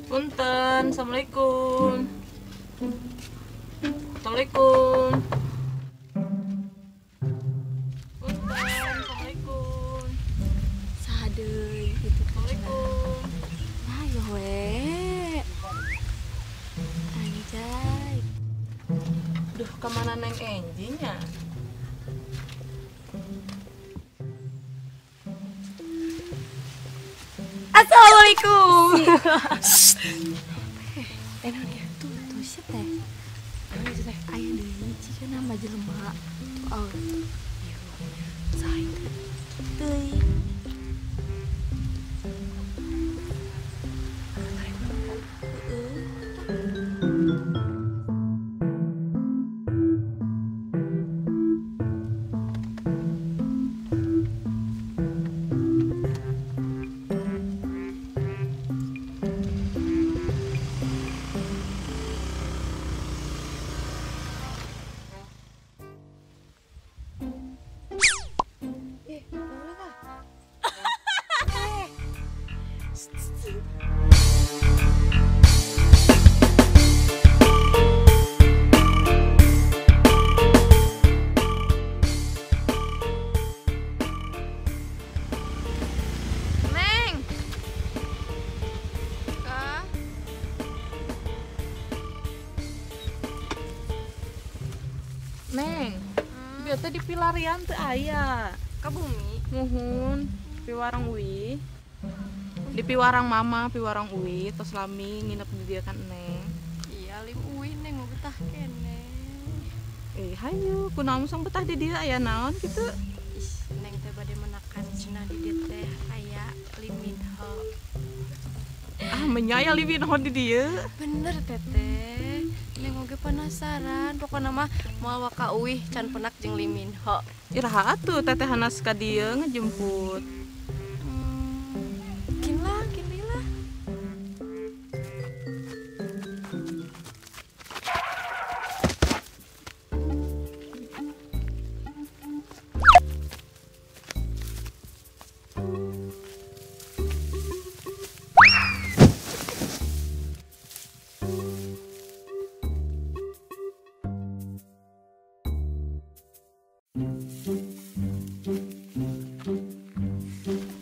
Punten, assalamualaikum. Assalamualaikum. Punten, assalamualaikum. Sadeui itu. Assalamualaikum. Ayo we. Anjay. Duh, kemana Neng Enjinya? Assalamualaikum. Enak ya tuh siap teh. Ayo teh aya deui cikeun nama jelema. Oh. Iya. Sae teh. Neng, biar teh di pilarian teh aya. Ka bumi. Nuhun, piwarang Uwi. Di piwarang Mama, piwarang Uwi, tos lami nginep di dia kan Neng. Iya, lim uwi neng mau betah kene. Hayu, kunaon sang betah di dia aya naon kitu? Ih, neng teh bade menakan cenah di dieu teh aya liminho. Menyaya liwin di dia. Bener teteh. Neng oge penasaran, pokokna mah moal ka uwih can penak jeung liminho. Iraha atuh teteh hanas ka dieu ngejemput. Kin lah.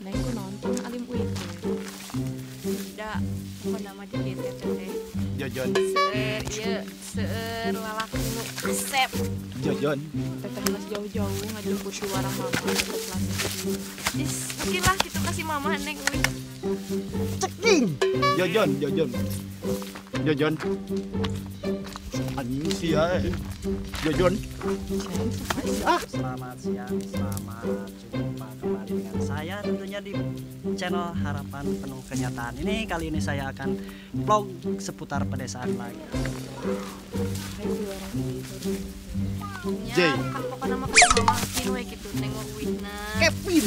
Neng kunaon teh alim Uwi teh? Da, pokokna mah di dieu teh teteh. Jojon. Seueur lalaki nu asep. Jojon. Teteh hanas jauh-jauh ngajemput piwarang Mama tos lami. Is, mungkin lah gitu kasih mama neng uwih. Ceking. Jojon. Jojon. Anjing sih ya. Jojon. Selamat siang, selamat jumpa kembali dengan saya tentunya di channel Harapan Penuh Kenyataan. Kali ini saya akan vlog seputar pedesaan lagi. Jay. Ya, kan pokoknya mah kasih mama hakin we gitu neng uwihna. Kevin.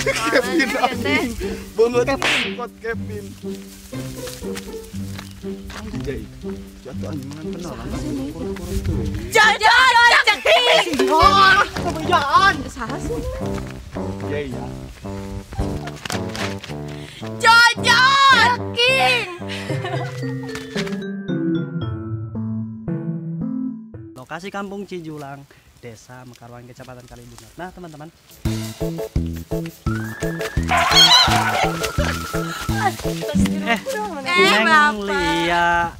Kevin anjing. Banget kot Kevin. Jay. Jatuh anjing mangan kenalan. Kurus-kurus tuh. Jojon ceking. Kebayaan. Saha sih? Jay ya. Jojon ceking. Lokasi Kampung Cijulang, Desa Mekarwan, Kecamatan Kalibunar. Nah, teman-teman. Neng Bapak. Lia.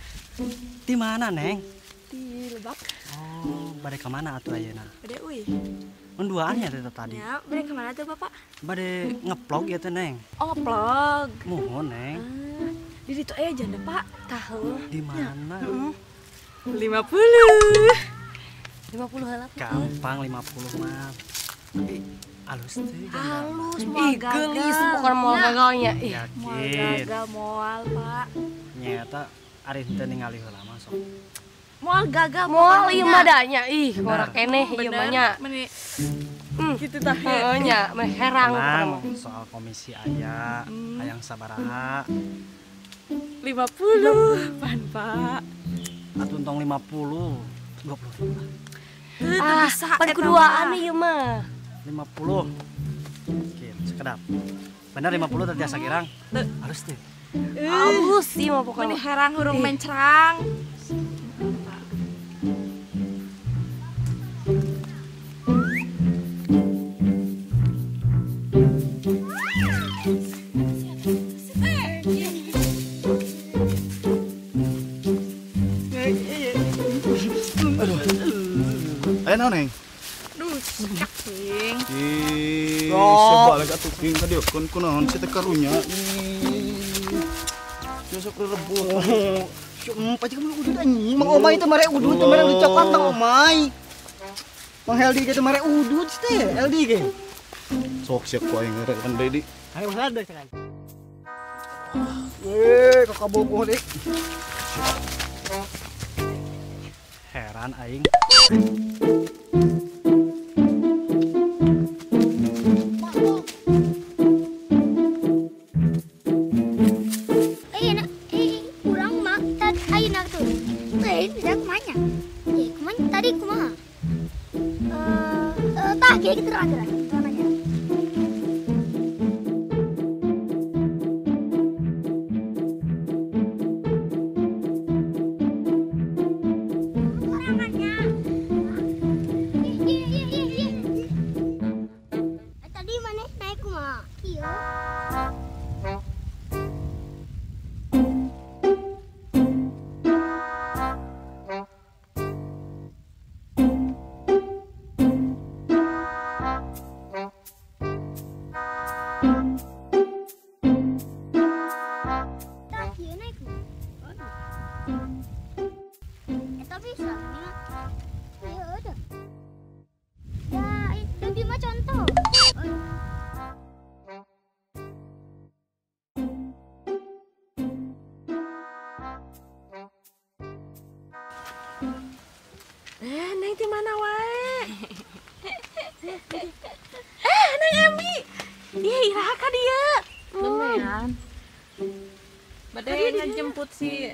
Di mana, Neng? Di Lebak. Oh, bade ka mana atuh ayeuna? Bade uih. Mun duaan ya teh tadi. Ya, bade kemana tuh Bapak? Bade ngeplog ya teh, Neng. Oh, vlog. Mohon, Neng. Di situ aya janda Pak. Tahu. Di mana? 50 halap. Gampang 50 mah. Tapi halus teh janda. Halus moal gagal. Gelis bukan moal gagalnya. Moal Yakin. gagal moal Pak. Nyata ari teu ningali heula mah sok. Moal gagal. Moal ieu mah danya. Ih, Bener. ngora keneh ieu mah nya. Gitu tah. Heeh nya, meh herang Tenang, pokona mah. soal komisi aya, hayang sabaraha. 50 pan Pak. Atuh entong 50, 20 lah. Ah, pan keduaan ieu mah. 50. Oke, sekedap. Bener 50 teh tiasa girang. Halus teh. Halus sih mah Ini pokoknya. herang hurung mencerang. Ayo naon neng. Duh, cak sing. Ih, sebab lagi atuh king tadi kon kunaon si teh karunya. Besok rebut. Pajak mah udud anjing. Mang Omai teh mare udud teh mare dicokot Mang Omai. Mang Heldi ge teh mare udud teh. Heldi ge. Sok siap ku aing ngeureun deui di. Ayo usaha deh sekali. Kakak bogoh deh. Heran aing. Kurang mak ayo nak tuh. Tidak kemana? Kemana tadi kumaha? Tak kayak gitu aja. Namanya. Orangannya. Iya. Tadi mana naik kumaha? Iya. Tapi selama ya udah. Ya, lebih mah contoh. Neng di mana wae? Neng Emi. Iya, iraha ka dia. Lumayan. Bade ngejemput si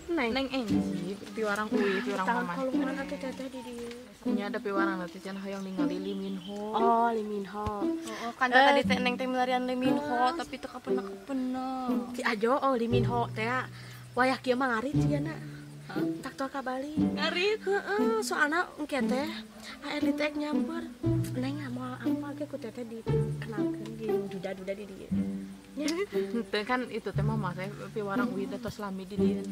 Neng Enji, piwarang Uwi, piwarang Tahun mama. kalau mana teh teteh di dia. Nya ada piwarang nanti cenah hayang ningali Lee Min Ho. Oh, Lee Min Ho. Oh, kan tadi teh neng teh milarian Lee Min Ho tapi teu kapena-kapena. Si Ajo oh Lee Min Ho teh wayah kieu mah ngarit sigana. Tak tol ka Bali. Ngarit. Heeh, soalna engke teh ARD teh nyamper. Neng mau apa ge ku teteh dikenalkeun di duda-duda di dieu. Nya. Teh kan itu teh mama teh piwarang Uwi teh tos lami di dieu.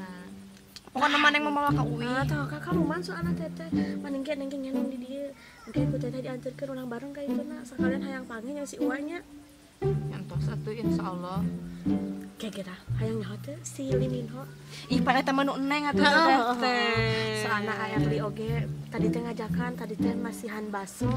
Pokoknya mana yang memawa ka Uwi. Tahu ka kamu man soalna teteh maningke neng nyanong di dieu. Engke ku teteh dianterkeun ulang bareng ka ituna sakalian hayang panggil yang si Uwanya. Nyantos atuh insyaallah. Kayak kita hayang nyaho teh si Lee Min Ho. Ih, pada teh menu neng atuh teh. Soalna ARD oge tadi teh ngajakan tadi teh masihan baso.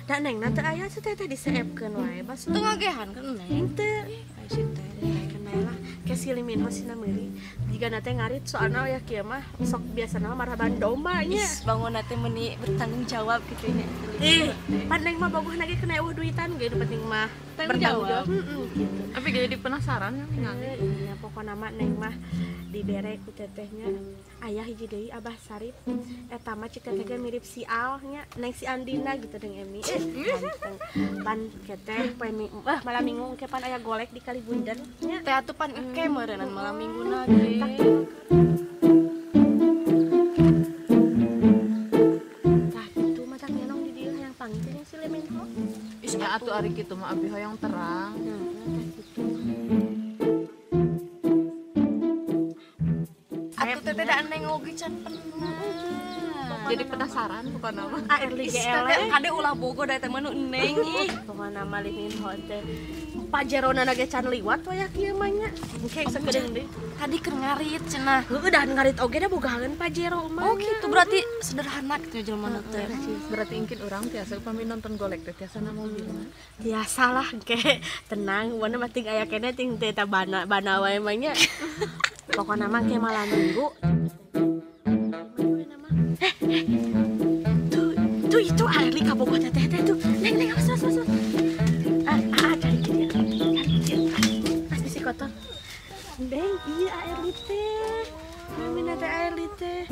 Da nengna teh aya teh teh diseepkeun wae baso. Teu ngagehan kan neng. Teu. Ai si teh kenal lah. Ke si Lee Min Ho sina meuli. Jigana teh ngarit soalna ya kieu mah sok biasana marhaban domba nya. Is bangun teh meuni bertanggung jawab gitu nya. Ih, pan neng mah bogoh lagi kena eueuh duitan ge penting mah Tanggung jawab. Gitu. Tapi jadi penasaran ya ningali. Iya, pokoknya mah neng mah dibere ku tetehnya ayah hiji deui Abah Sarip eta mah cik teteh ge mirip si Al nya neng si Andina gitu deng Emi ganteng pan keteh malam minggu ke pan aya golek di Kalibunden nya Teh atuh pan engke meureunnan malam mingguna ge. tah kitu mah tak nyenong di dieu hayang panggil teh si Lee Min Ho Ya atuh ari kitu mah abi hoyong terang. Atuh teh teh da neng oge can pernah. Jadi penasaran bukan nama. ARD Is GL teh kade ulah bogo da teh menu neng ih. pokoknya mah Lee Min Ho teh pajerona ge can liwat wayah kieu mah nya engke sakedeung deui Tadi keur ngarit cenah. heueuh dah ngarit oge da bogaheun pajero mah Oh gitu berarti sederhana gitu jelema teh. Berarti mungkin orang biasa upami nonton golek teh biasa na mobil mah. biasa lah ke tenang mana mah ting aya kene ting teh ta bana wae mah nya pokona mah ke malam minggu tuh itu Arli kabogoh teteh tuh neng awas cari dia pas bisi kotor neng iya Arli teh namina teh Arli teh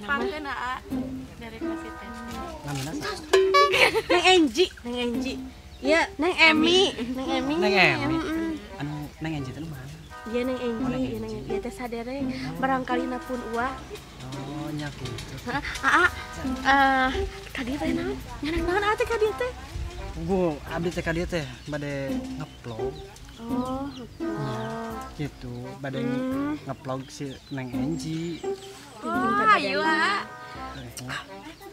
Pangkeun dari kasih teh. Namina sa? Neng Enji Iya, Neng Emi. Neng Emi. Neng Emi. Anu Neng Enji teh mana? Iya Neng Enji, iya Neng Enji teh sadere barangkali napun uah. Oh, nya gitu. Kadieu teh naon? Nyanak naon atuh kadieu teh? Gua abdi teh ka dieu teh bade ngeplog. Oh, Gitu, bade ngeplog si Neng Enji. Wah, ayo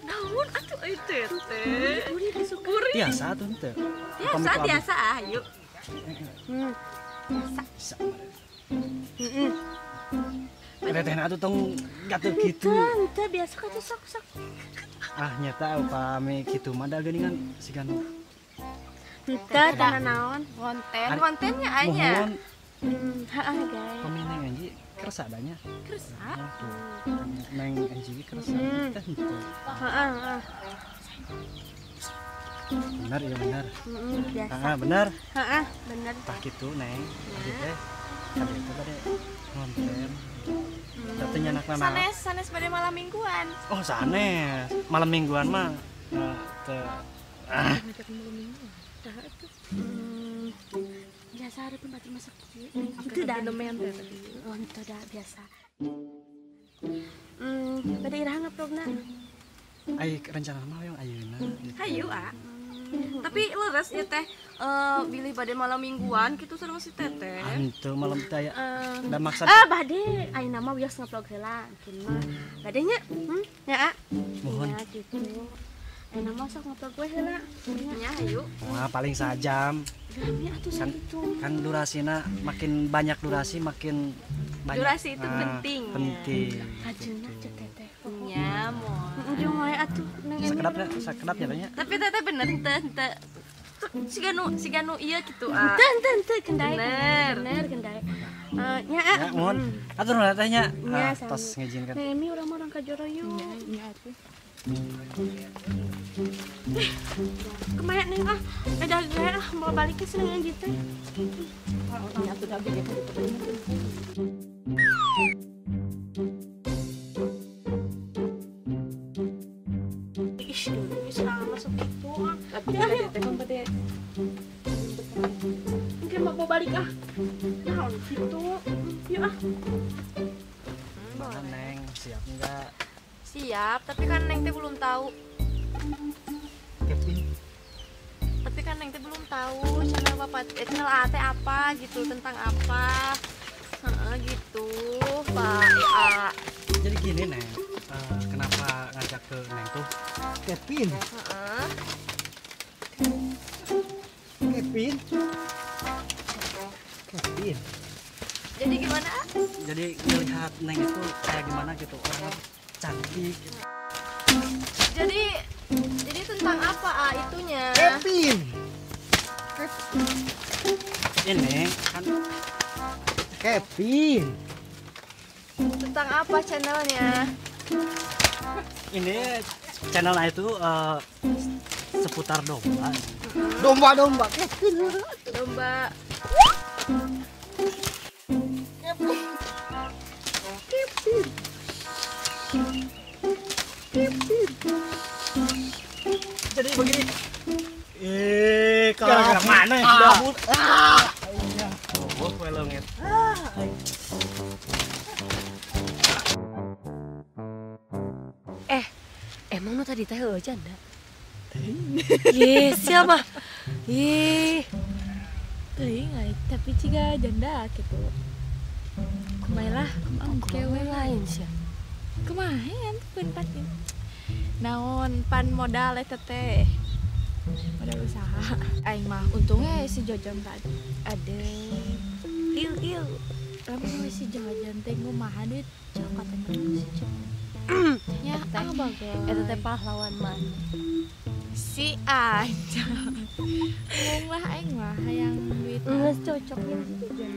naon atuh euy teteh. Biasa tuh teh. Biasa ayo. Bisa. Tetehna atuh tong gatel gitu. Tante biasa ka tuh sok. Ah nyata upami kitu mah da geuningan sigan Teu tah naon? Kontennya anya. Heeh guys. pami Neng Enji kerasa adanya. Kersa. Neng Enji kerasa teh henteu. Heeh. Bener ya bener. Biasa. Bener. Heeh, bener. Tah kitu Neng. Abdi teh kabeh teh bade ngonten. Teh nyanakna naon? Sanes pada malam mingguan. Oh sanes. Malam mingguan mah teu Biasa ada tempat masak itu dah domain tadi. Oh, itu dah biasa. Pada iraha ngaprogna. ai rencana mah yang ayeuna. Hayu tapi leres ya teh bilih pada malam mingguan gitu sareng si teteh. Henteu malam teh aya. Da maksud Bade ayeuna mah wios ngaprog heula mungkin mah. Bade nya? Nya mohon. Ya gitu. Ayeuna mah sok ngaprog we heula. Nya hayu. Wah, paling sajam. Gami atuh sakitu. Kan durasina makin banyak durasi makin banyak. Durasi itu penting. Penting. Ajeuna cek teteh. Nya moh. Ujung wae atuh nang Sakedapnya tanya. Tapi teteh bener teh. Siganu iya gitu Teu kendai. Bener. Kendai. Nya Ya, mohon. Atur nuhun tanya. Ya, Tos ngijinkan. Neng Emi orang-orang kajoro yuk. Nya atuh. Kemana neng ada gaya mau balik ke sini aja teh. Nya atuh da gede Ish, bisa masuk itu Tapi ada teh bade. Mungkin mau balik Nah, gitu. Yuk Mana Neng, siap enggak? Siap, tapi kan Neng teh belum tahu. Kevin. Tapi kan Neng teh belum tahu channel channel AT apa gitu, tentang apa. Gitu, Pak A. Jadi gini Neng, kenapa ngajak ke Neng tuh? Kevin. Kevin. Jadi gimana? Jadi melihat Neng itu kayak gimana gitu, orang cantik. Jadi tentang apa itunya? Kevin. Ini kan Kevin. Tentang apa channelnya? Ini channelnya itu seputar domba. Domba. Jadi begini. Gara-gara mana ya? Dabut. Oh, welonget. Emang nu tadi teh janda? Yes, siapa? Teuing ai, tapi jika janda gitu. Kumailah, Kewe lain sih. kumahen pun pan naon pan modal eta teh. Modal usaha. Aing mah untungnya si Jojon tadi. Ade. Il. Tapi si Jojon teh ngumaha duit cokot teh si Jojon. Ya, bagus. Eta teh pahlawan man. Si aja. Ngomong lah aing mah hayang duit. Geus cocok ya si Jojon.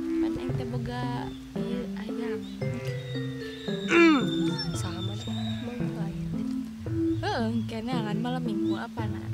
Pan aing teh boga ieu ayam. Sama sih. Heeh, kene angan malam minggu apa nah.